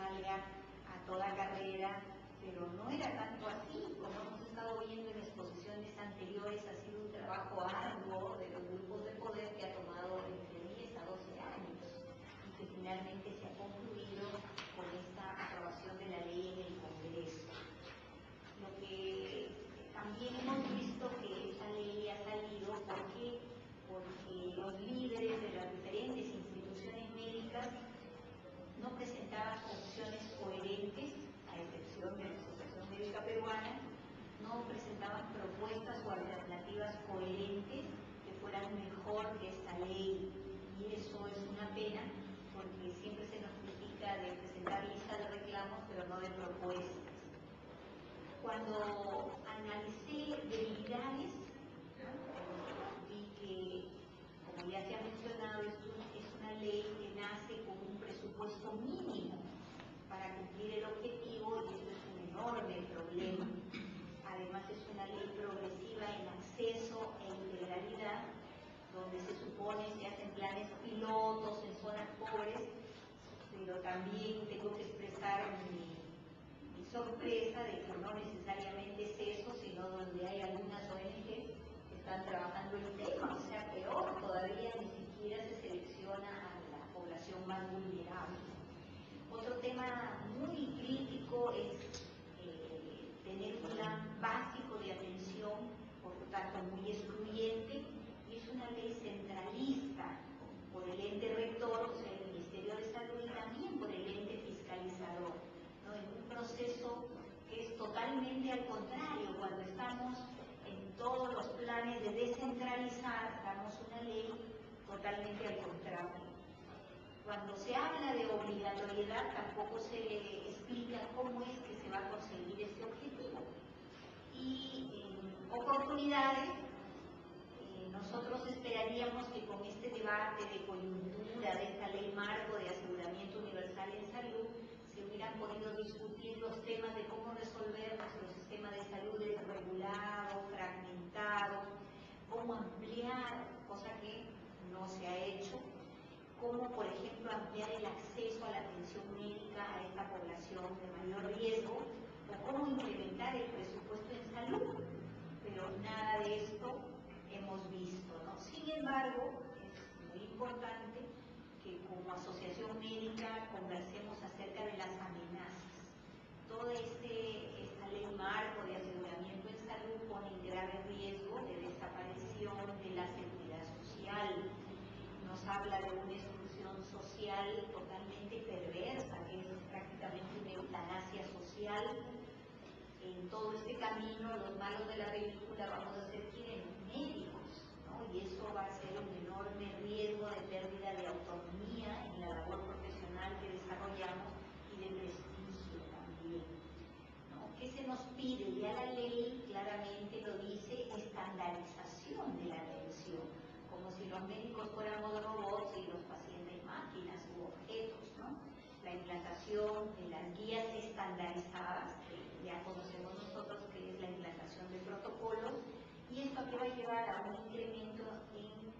salga a toda carrera, pero no era tanto así. Como hemos estado viendo en exposiciones anteriores, ha sido un trabajo arduo de los grupos de poder que ha tomado entre 10 a 12 años y que finalmente se ha concluido con esta aprobación de la ley en el Congreso. Lo que también hemos visto que esta ley ha salido porque los líderes de las diferentes instituciones médicas no presentaban opciones coherentes, a excepción de la Asociación Médica Peruana, no presentaban propuestas o alternativas coherentes que fueran mejor que esta ley. Y eso es una pena, porque siempre se nos critica de presentar lista de reclamos, pero no de propuestas. Cuando analicé debilidades, vi que, como ya se ha mencionado, es una ley que nace con un presupuesto mínimo para cumplir el objetivo, y esto es un enorme problema. Además, es una ley progresiva en acceso e integralidad, donde se supone se hacen planes pilotos en zonas pobres, pero también tengo que expresar mi sorpresa de que no necesariamente es eso, sino donde hay algunas ONG que están trabajando el tema, o sea, peor todavía, ni siquiera se selecciona a la población más vulnerable. Otro tema muy crítico es tener un plan básico de atención, por lo tanto muy excluyente, y es una ley centralista por el ente rector, o sea, el Ministerio de Salud, y también por el ente fiscalizador, ¿no? En un proceso que es totalmente al contrario. Cuando estamos en todos los planes de descentralizar, damos una ley totalmente al contrario. Cuando se habla de obligatoriedad, tampoco se le explica cómo es que se va a conseguir este objetivo. Y en oportunidades, nosotros esperaríamos que con este debate de coyuntura de esta ley marco de aseguramiento universal en salud, se hubieran podido discutir los temas de cómo resolver nuestro sistema de salud desregulado, fragmentado, cómo ampliar, cosa que no se ha hecho, cómo, por ejemplo, ampliar el acceso a la atención médica a esta población de mayor riesgo, o cómo incrementar el presupuesto en salud, pero nada de esto hemos visto, ¿no? Sin embargo, es muy importante que como asociación médica conversemos acerca de las amenazas. Toda esta ley marco de aseguramiento en salud pone en grave riesgo de desaparición de la seguridad social. Nos habla de una exclusión social totalmente perversa, que es prácticamente una eutanasia social. En todo este camino, los malos de la película vamos a ser quienes, médicos, ¿no? Y eso va a ser un enorme riesgo de pérdida de autonomía en la labor profesional que desarrollamos y de prestigio también, ¿no? ¿Qué se nos pide? Ya la ley claramente lo dice: estandarización de la atención, como si los médicos fuéramos robots y los pacientes máquinas u objetos, ¿no? La implantación de las guías estandarizadas, que ya conocemos nosotros que es la implantación de protocolos, y esto que va a llevar a un incremento en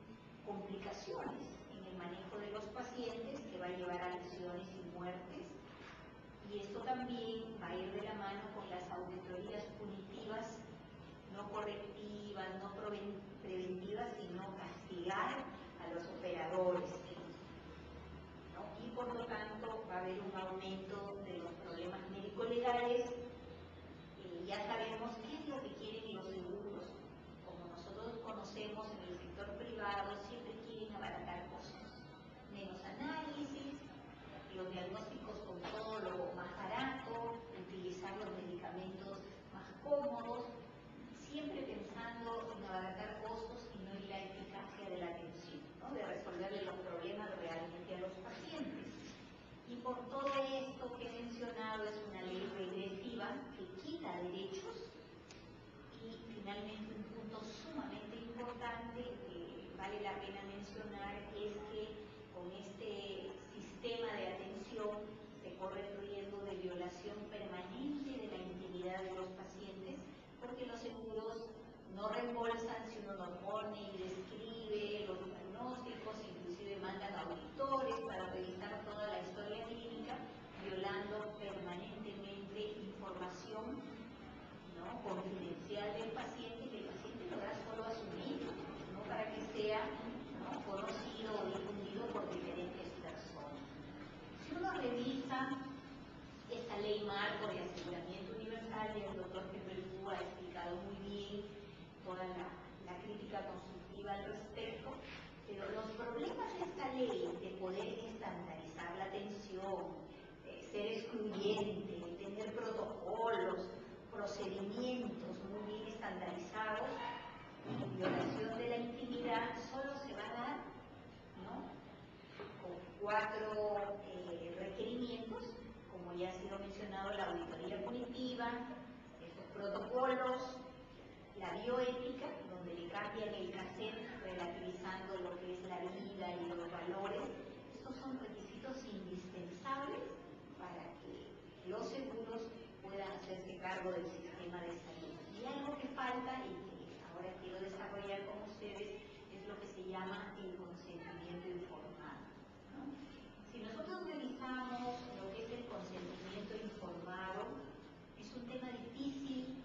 complicaciones en el manejo de los pacientes, que va a llevar a lesiones y muertes, y esto también va a ir de la mano con las auditorías punitivas, no correctivas, no preventivas, sino castigar a los operadores, ¿no? Y por lo tanto va a haber un aumento de los problemas médico-legales. Ya sabemos qué es lo que quieren los seguros. Como nosotros conocemos, en el sector privado siempre quieren abaratar costos, menos análisis, los diagnósticos con todo lo más barato, utilizar los medicamentos más cómodos, siempre pensando en abaratar costos y no en la eficacia de la atención. 4 requerimientos, como ya ha sido mencionado, la auditoría punitiva, estos protocolos, la bioética, donde le cambian el cassette relativizando lo que es la vida y los valores. Estos son requisitos indispensables para que los seguros puedan hacerse cargo del sistema de salud. Y algo que falta y que ahora quiero desarrollar con ustedes es lo que se llama el consentimiento informado, ¿no? Si nosotros revisamos lo que es el consentimiento informado, es un tema difícil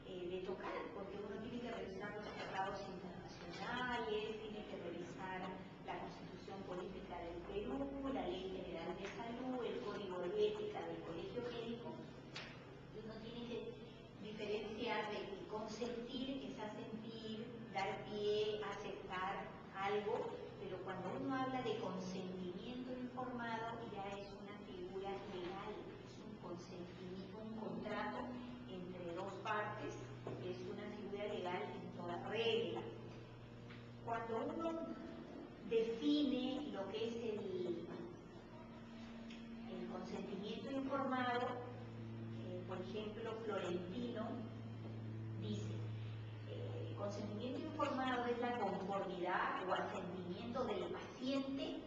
de tocar, porque uno tiene que revisar los tratados internacionales, tiene que revisar la Constitución Política del Perú, la Ley General de Salud, el Código de Ética del Colegio Médico, y uno tiene que diferenciar de que consentir es asentir, dar pie, aceptar algo, pero cuando uno habla de consentimiento informado ya es una figura legal, es un consentimiento, un contrato entre dos partes, es una figura legal en toda regla. Cuando uno define lo que es el consentimiento informado, por ejemplo, Florentino dice, consentimiento informado es la conformidad o asentimiento del paciente,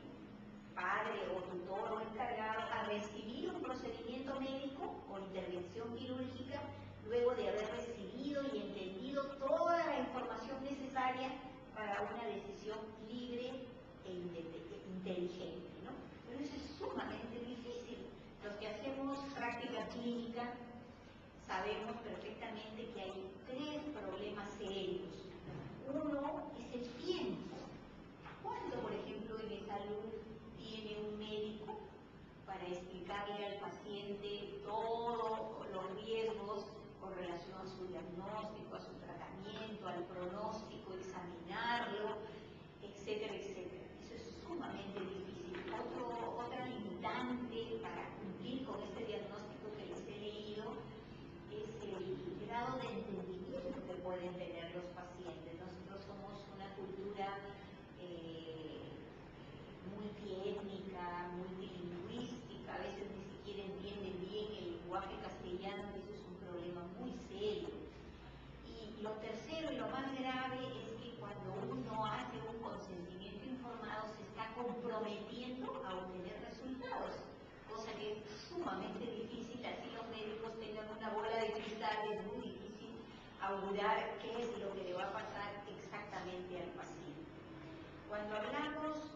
padre o tutor o encargado, a recibir un procedimiento médico o intervención quirúrgica luego de haber recibido y entendido toda la información necesaria para una decisión libre e inteligente, ¿no? Pero eso es sumamente difícil. Los que hacemos práctica clínica sabemos perfectamente que hay 3 problemas serios. Uno es el tiempo. ¿Cuánto, por ejemplo, en salud tiene un médico para explicarle al paciente todos los riesgos con relación a su diagnóstico, a su tratamiento, al pronóstico, examinarlo, etcétera, etcétera? Eso es sumamente difícil. Otra limitante para cumplir con este diagnóstico que les he leído es el grado de entendimiento que pueden tener los pacientes. Nosotros somos una cultura multiétnica, multilingüística, a veces ni siquiera entienden bien el lenguaje castellano, y eso es un problema muy serio. Y lo tercero y lo más grave es que cuando uno hace un consentimiento informado se está comprometiendo a obtener resultados, cosa que es sumamente difícil. Así los médicos tengan una bola de cristal, es muy difícil augurar qué es lo que le va a pasar exactamente al paciente. Cuando hablamos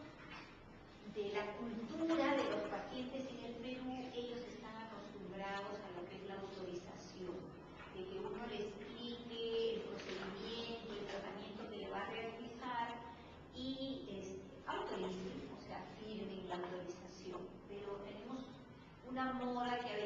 de la cultura de los pacientes en el Perú, ellos están acostumbrados a lo que es la autorización, de que uno le explique el procedimiento, el tratamiento que le va a realizar y autoricen, o sea, firmen la autorización. Pero tenemos una moda que ha